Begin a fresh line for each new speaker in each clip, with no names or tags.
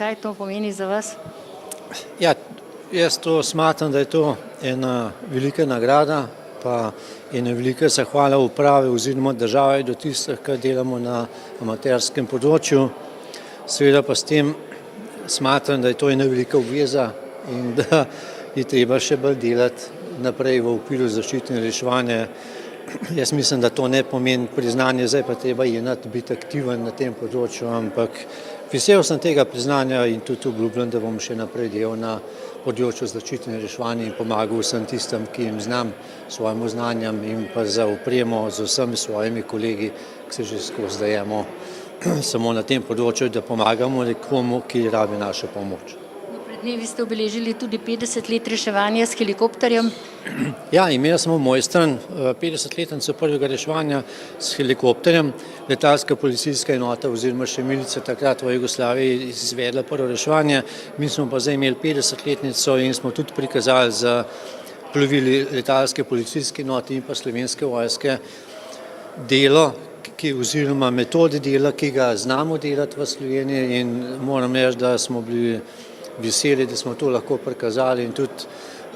Kaj to pomeni za vas?
Ja, jaz to smatram, da je to ena velika nagrada, pa ena velika zahvala uprave oziroma države do tistih, ki delamo na amaterskem področju. Seveda pa s tem smatram, da je to ena velika obveza in da je treba še bolj delati naprej v okviru zaščite in reševanja. Jaz mislim, da to ne pomeni priznanje, zdaj pa treba biti aktiven na tem področju, ampak vesel sem tega priznanja in tudi obljubljam, da bom še naprej delal na področju zaščite in reševanja in pomagal vsem tistim, ki jim znam, svojim znanjem in pa za opremo z vsemi svojimi kolegi, ki se že skozi dajemo samo na tem področju, da pomagamo nekomu, ki rabi našo pomoč.
Pred dnevi ste obeležili tudi 50 let reševanja s helikopterjem.
Ja, imeli smo Mojstran, 50-letnico prvega reševanja s helikopterjem. Letalska policijska enota oziroma še milica takrat v Jugoslaviji izvedla prvo reševanje. Mi smo pa zdaj imeli 50-letnico in smo tudi prikazali za plovili letalske policijske enote in pa Slovenske vojske delo, oziroma metode dela, ki ga znamo delati v Sloveniji, in moram reči, da smo bili veseli, da smo to lahko prikazali, in tudi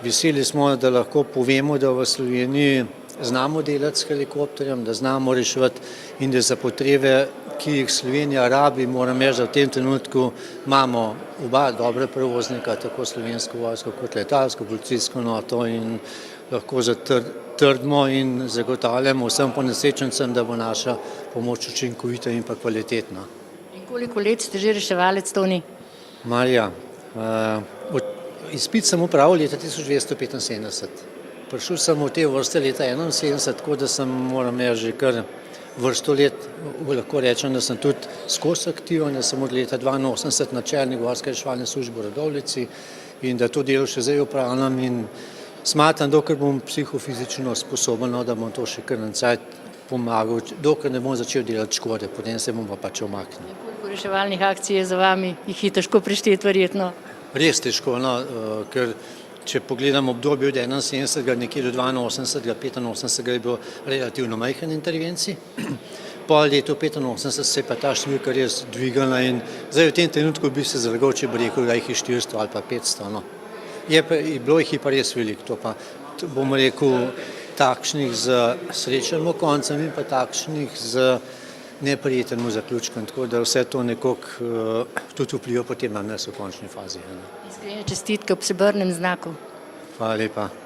veseli smo, da lahko povemo, da v Sloveniji znamo delati s helikopterjem, da znamo reševati in da za potrebe, ki jih Slovenija rabi, moram reči, da v tem trenutku imamo oba dobra prevoznika, tako Slovensko vojsko kot letalsko policijsko enoto, in lahko zatrdimo in zagotavljamo vsem ponesrečencem, da bo naša pomoč učinkovita in pa kvalitetna.
In koliko let ste že reševalec, Toni?
Marija, izpit sem opravil leta 1975. Prišel sem v te vrste leta 1971, tako da sem, moram reči, že kar vrsto let, lahko rečem, da sem tudi skozi aktiven, da sem od leta 1982 načelnik Gorske reševalne službe v Radovljici in da to delo še zdaj opravljam in smatram, dokler bom psihofizično sposoben, da bom to še kar nazaj pomagal, dokler ne bom začel delati škode, potem se bom pa pač omaknil.
Koliko reševalnih akcij je za vami? Jih je težko prešteti verjetno?
Res težko, ker če pogledam obdobje od 71. nekje do 82. 85. je bilo relativno majhen intervencij. Po letu 85 se je pa ta številka res dvigala in zdaj v tem trenutku bi se zlagal, če bi rekel, da jih je 400 ali pa 500. Bilo jih je pa res veliko, to pa bom rekel takšnih z srečnim koncem in pa takšnih z neprijetnim zaključkom, tako da vse to nekako tudi vpliva potem na nas v končni fazi.
Iskrene čestitke ob srebrnem znaku.
Hvala lepa.